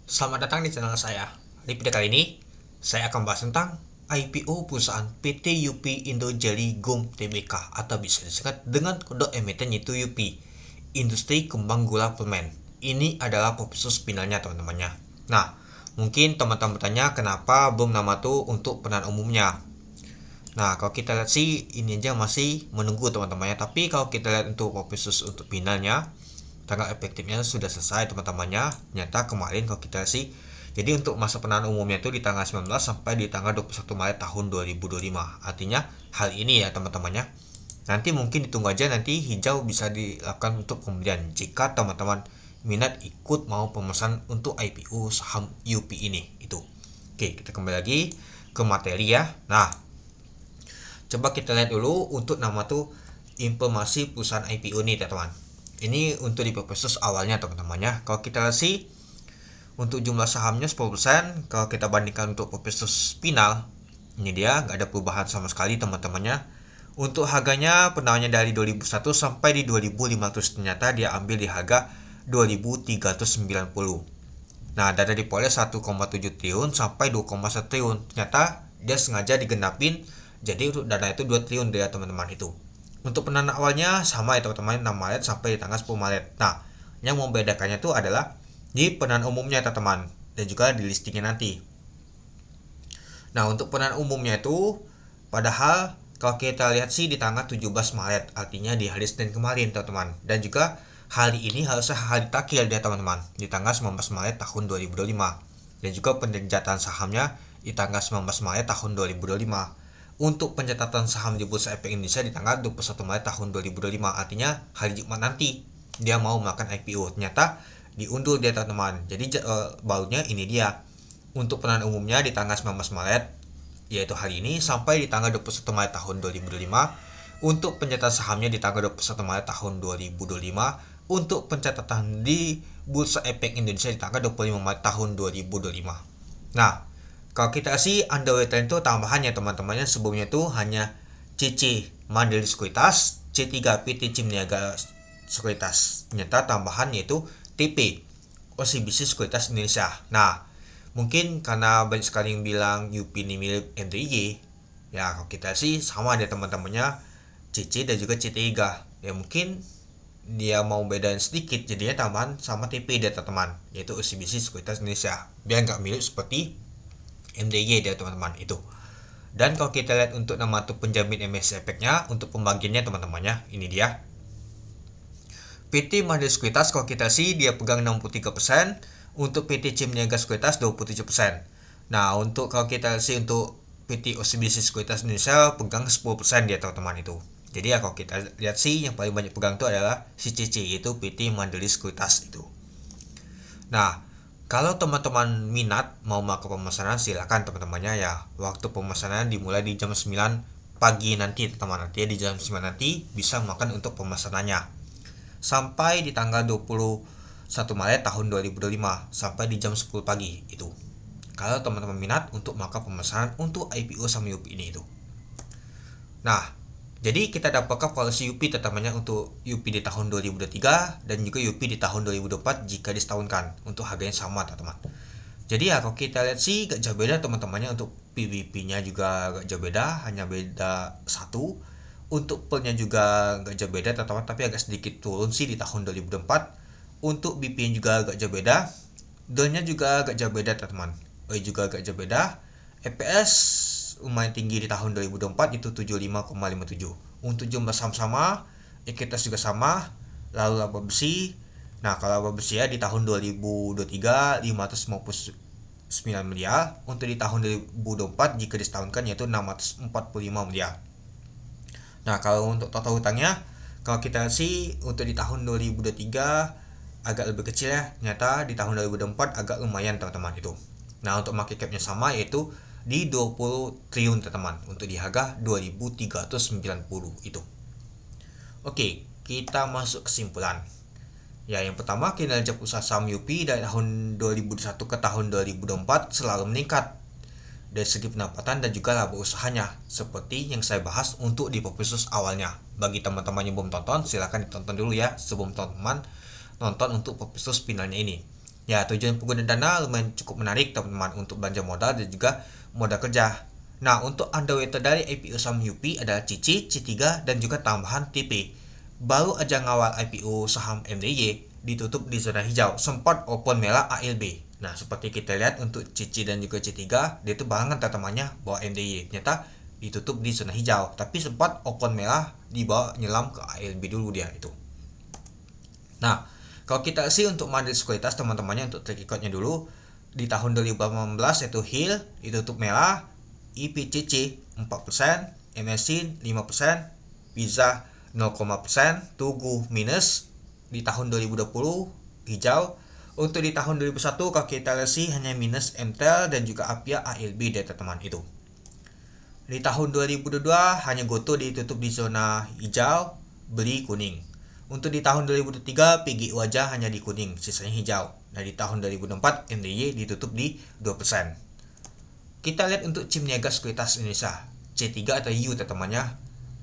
Selamat datang di channel saya. Di video kali ini, saya akan bahas tentang IPO perusahaan PT UP Indo Jelly Gum Tbk atau bisa disingkat dengan kode emiten yaitu UP, Industri Kembang Gula Permen. Ini adalah prosesus finalnya teman-temannya. Nah, mungkin teman-teman bertanya kenapa belum nama tuh untuk penahan umumnya. Nah, kalau kita lihat sih ini aja masih menunggu teman-temannya. Tapi kalau kita lihat untuk proses untuk finalnya, tanggal efektifnya sudah selesai teman-temannya. Ternyata kemarin kalau kita sih, jadi untuk masa penahan umumnya itu di tanggal 19 sampai di tanggal 21 Maret tahun 2025. Artinya hal ini ya teman-temannya. Nanti mungkin ditunggu aja, nanti hijau bisa dilakukan untuk pembelian jika teman-teman minat ikut mau pemesan untuk IPO saham UP ini itu. Oke, kita kembali lagi ke materi ya. Nah, coba kita lihat dulu untuk nama tuh informasi perusahaan IPO ini teman-teman. Ini untuk di prospek awalnya teman-temannya. Kalau kita lihat sih untuk jumlah sahamnya 10%, kalau kita bandingkan untuk prospek final, ini dia nggak ada perubahan sama sekali teman-temannya. Untuk harganya penawarnya dari 2001 sampai di 2500, ternyata dia ambil di harga 2390. Nah, dana diperoleh 1,7 triliun sampai 2,1 triliun. Ternyata dia sengaja digenapin, jadi untuk dana itu 2 triliun dia teman-teman itu. Untuk pendanaan awalnya sama ya teman-teman, 6 Maret sampai di tanggal 10 Maret. Nah, yang membedakannya itu adalah di pendanaan umumnya teman-teman dan juga di listingnya nanti. Nah, untuk pendanaan umumnya itu padahal kalau kita lihat sih di tanggal 17 Maret, artinya di hari Senin kemarin teman-teman. Dan juga hari ini harusnya hari terakhir dia teman-teman, di tanggal 19 Maret tahun 2025. Dan juga pencatat sahamnya di tanggal 19 Maret tahun 2025. Untuk pencatatan saham di Bursa Efek Indonesia di tanggal 21 Maret tahun 2025. Artinya hari Jumat nanti dia mau melakukan IPO. Ternyata diundur dia teman-teman. Jadi barunya ini dia. Untuk pendanaan umumnya di tanggal 19 Maret yaitu hari ini sampai di tanggal 21 Maret tahun 2025. Untuk pencatatan sahamnya di tanggal 21 Maret tahun 2025. Untuk pencatatan di Bursa Efek Indonesia di tanggal 25 Maret tahun 2025. Nah, kalau kita sih underwritten itu tambahannya teman-temannya sebelumnya itu hanya CC Mandiri Sekuritas, C3 PT Cim Niaga Sekuritas. Ternyata tambahan yaitu TP OCBC Sekuritas Indonesia. Nah, mungkin karena banyak sekali yang bilang UP ini milik MDY, ya kalau kita sih sama ada teman-temannya CC dan juga C3. Ya mungkin dia mau bedain sedikit jadinya tambahan sama TP dia teman-teman, yaitu OCBC Sekuritas Indonesia. Biar nggak mirip seperti MDY dia teman-teman itu. Dan kalau kita lihat untuk nama tuh penjamin MSC Efeknya untuk pembagiannya teman-temannya, ini dia. PT Mandiri Sekuritas kalau kita sih dia pegang 63%, untuk PT Cim Niaga Sekuritas 27%. Nah, untuk kalau kita sih untuk PT OCBC Sekuritas Indonesia pegang 10% dia teman-teman itu. Jadi ya kalau kita lihat sih yang paling banyak pegang itu adalah si CC yaitu PT Mandiri Sekuritas itu. Nah, kalau teman-teman minat mau melakukan pemesanan silakan teman-temannya ya. Waktu pemesanan dimulai di jam 9 pagi nanti teman-teman. Nanti di jam 9 nanti bisa makan untuk pemesanannya. Sampai di tanggal 21 Maret tahun 2025 sampai di jam 10 pagi itu. Kalau teman-teman minat untuk melakukan pemesanan untuk IPO sama UP ini itu. Nah, jadi kita dapatkan polisi UP tetangganya untuk UP di tahun 2023 dan juga UP di tahun 2024 jika disetahunkan untuk harganya sama teman-teman. Jadi ya kalau kita lihat sih gak jauh beda teman-temannya, untuk PBP-nya juga gak jauh beda, hanya beda satu. Untuk PEL-nya juga gak jauh beda teman-teman, tapi agak sedikit turun sih di tahun 2024. Untuk BP-nya juga agak jauh beda, DOL-nya juga agak jauh beda teman-teman, OI juga agak jauh beda. EPS lumayan tinggi di tahun 2024 itu 75,57. Untuk jumlah saham sama, ekuitas juga sama. Lalu laba bersih. Nah, kalau laba bersih ya di tahun 2023 559 miliar. Untuk di tahun 2024 jika disetahunkan yaitu 645 miliar. Nah, kalau untuk total hutangnya, kalau kita sih untuk di tahun 2023 agak lebih kecil ya. Ternyata di tahun 2024 agak lumayan teman-teman itu. Nah, untuk market cap-nya sama yaitu di 20 triliun teman-teman untuk di harga 2390 itu. Oke, kita masuk kesimpulan. Ya, yang pertama kinerja usaha saham UP dari tahun 2021 ke tahun 2024 selalu meningkat dari segi pendapatan dan juga laba usahanya seperti yang saya bahas untuk di podcast awalnya. Bagi teman-teman yang belum tonton silahkan ditonton dulu ya sebelum teman-teman nonton untuk podcast finalnya ini. Ya, tujuan pengguna dana lumayan cukup menarik teman-teman untuk belanja modal dan juga modal kerja. Nah, untuk underweighted dari IPO saham UP adalah CC, C3, dan juga tambahan TP. Baru aja ngawal IPO saham MDY ditutup di zona hijau, sempat open merah ALB. Nah, seperti kita lihat untuk CC dan juga C3, dia itu barengan teman-temannya bawa MDY. Ternyata ditutup di zona hijau, tapi sempat open merah dibawa nyelam ke ALB dulu dia itu. Nah, kalau kita sih untuk mandiri sekuritas teman-temannya untuk track recordnya dulu di tahun 2018 yaitu HIL ditutup merah, IPCC 4%, MSCI 5%, Visa 0,%, Tugu minus di tahun 2020 hijau. Untuk di tahun 2001 kalau kita lihat sih hanya minus MTEL dan juga APIA ALB dari teman itu. Di tahun 2022 hanya GoTo ditutup di zona hijau, beli kuning. Untuk di tahun 2023 PGI wajah hanya di kuning, sisanya hijau. Nah di tahun 2024 MDY ditutup di 2%. Kita lihat untuk CIM Niaga Sekuritas Indonesia C3 atau U teman-temannya.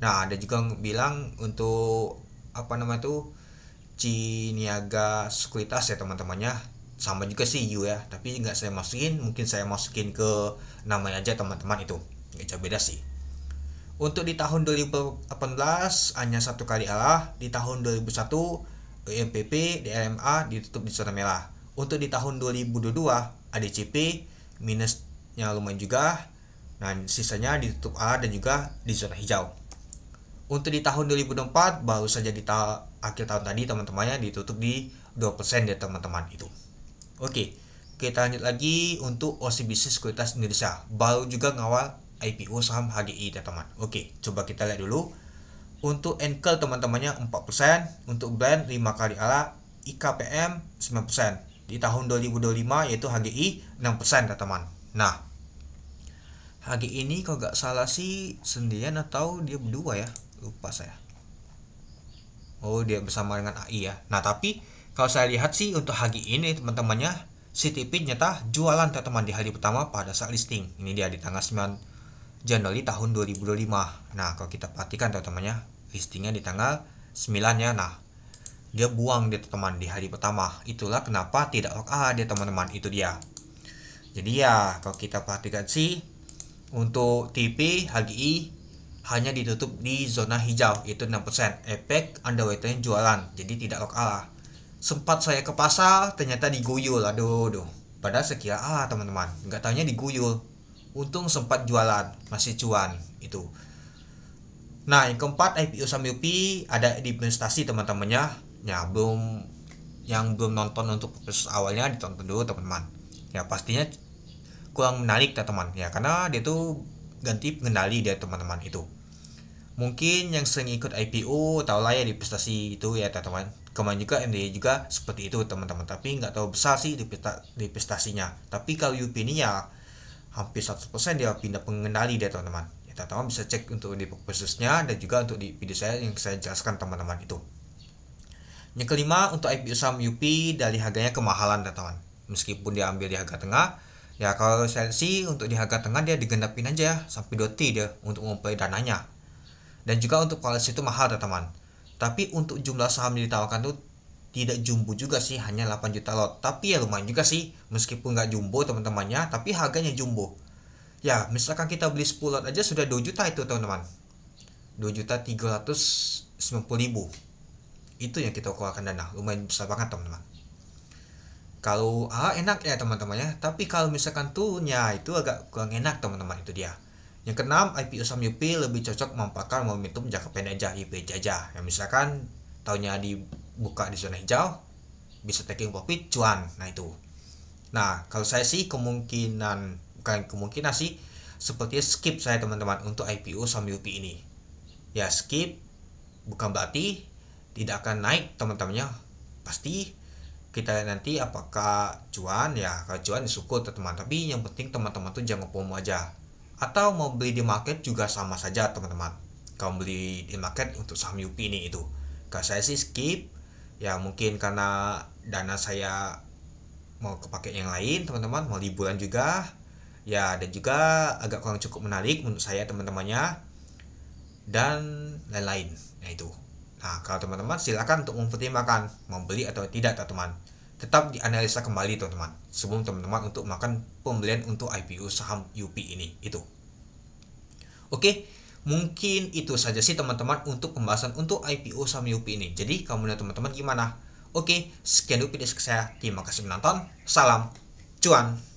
Nah ada juga bilang untuk CIM Niaga Sekuritas ya teman-temannya. Sama juga sih U ya, tapi nggak saya masukin, mungkin saya masukin ke namanya aja teman-teman itu. Nggak jauh beda sih. Untuk di tahun 2018 hanya satu kali Allah, di tahun 2001 EMPP, DLMA ditutup di zona merah. Untuk di tahun 2022 ADCP minusnya lumayan juga. Nah, sisanya ditutup A dan juga di zona hijau. Untuk di tahun 2024 baru saja di akhir tahun tadi teman-temannya ditutup di 2% ya teman-teman itu. Oke, kita lanjut lagi untuk OCBC Sekuritas Indonesia. Baru juga ngawal IPO saham HGI teman-teman. Oke, coba kita lihat dulu. Untuk Enkel teman-temannya 4%, untuk Blend 5 kali ala, IKPM 9%. Di tahun 2025 yaitu HGI 6% teman-teman. Nah, HGI ini kalau nggak salah sih sendirian atau dia berdua ya? Lupa saya. Oh, dia bersama dengan AI ya. Nah, tapi kalau saya lihat sih untuk HGI ini teman-temannya CTP nyata jualan teman-teman di hari pertama pada saat listing. Ini dia di tanggal 9 Januari tahun 2025. Nah, kalau kita perhatikan teman-temannya, listingnya di tanggal 9 ya. Nah, dia buang dia teman di hari pertama. Itulah kenapa tidak OKA dia teman-teman, itu dia. Jadi ya, kalau kita perhatikan sih untuk TP HGI hanya ditutup di zona hijau, itu 6%. Efek underweight-nya jualan, jadi tidak OKA. Sempat saya ke pasar, ternyata diguyul. Aduh. Padahal sekira teman-teman, nggak taunya diguyul. Untung sempat jualan, masih cuan itu. Nah, yang keempat IPO saham UP ada di investasi teman-temannya. Ya, yang belum nonton untuk proses awalnya ditonton dulu teman-teman. Ya, pastinya kurang menarik teman-teman. Ya, karena dia tuh ganti pengendali dia teman-teman itu. Mungkin yang sering ikut IPO tahu lah ya di investasi itu ya teman-teman. Kemarin juga MDY juga seperti itu teman-teman. Tapi nggak tahu besar sih di investasinya. Tapi kalau UP ini ya hampir 100% dia pindah pengendali dia teman-teman. Ya teman-teman bisa cek untuk di khususnya dan juga untuk di video saya yang saya jelaskan teman-teman itu. Yang kelima untuk IPO saham UP dari harganya kemahalan teman-teman. Meskipun dia ambil di harga tengah, ya kalau saya sih untuk di harga tengah dia digendapin aja ya, sampai 2T dia untuk ngumpulin dananya. Dan juga untuk kualitas itu mahal teman-teman. Tapi untuk jumlah saham yang ditawarkan tuh tidak jumbo juga sih, hanya 8 juta lot. Tapi ya lumayan juga sih, meskipun nggak jumbo teman-temannya, tapi harganya jumbo. Ya, misalkan kita beli 10 lot aja sudah 2 juta itu teman-teman. 2.390.000. Itu yang kita keluarkan dana, lumayan besar banget teman-teman. Kalau enak ya teman-temannya, tapi kalau misalkan turunnya itu agak kurang enak teman-teman, itu dia. Yang keenam, IPO saham UP lebih cocok memanfaatkan momentum jangka pendek aja, IPJ aja. Yang misalkan tahunnya dibuka di zona hijau, bisa taking profit cuan. Nah itu. Nah kalau saya sih bukan kemungkinan sih, seperti skip saya teman-teman untuk IPO saham UP ini. Ya skip bukan berarti tidak akan naik teman-temannya. Pasti kita lihat nanti apakah cuan ya. Kalau cuan syukur teman-teman. Tapi yang penting teman-teman tuh jangan FOMO aja. Atau mau beli di market juga sama saja teman-teman. Kalau beli di market untuk saham UP ini itu. Kalau saya sih skip. Ya mungkin karena dana saya mau kepake yang lain teman-teman. Mau liburan juga. Ya dan juga agak kurang cukup menarik menurut saya teman-temannya. Dan lain-lain. Nah itu. Nah kalau teman-teman silakan untuk mempertimbangkan mau beli atau tidak teman-teman. tetap dianalisa kembali teman-teman sebelum teman-teman untuk melakukan pembelian untuk IPO saham UP ini itu. Oke, mungkin itu saja sih teman-teman untuk pembahasan untuk IPO saham UP ini. Jadi kamu dan teman-teman gimana? Oke, sekian dulu video saya. Terima kasih menonton. Salam cuan.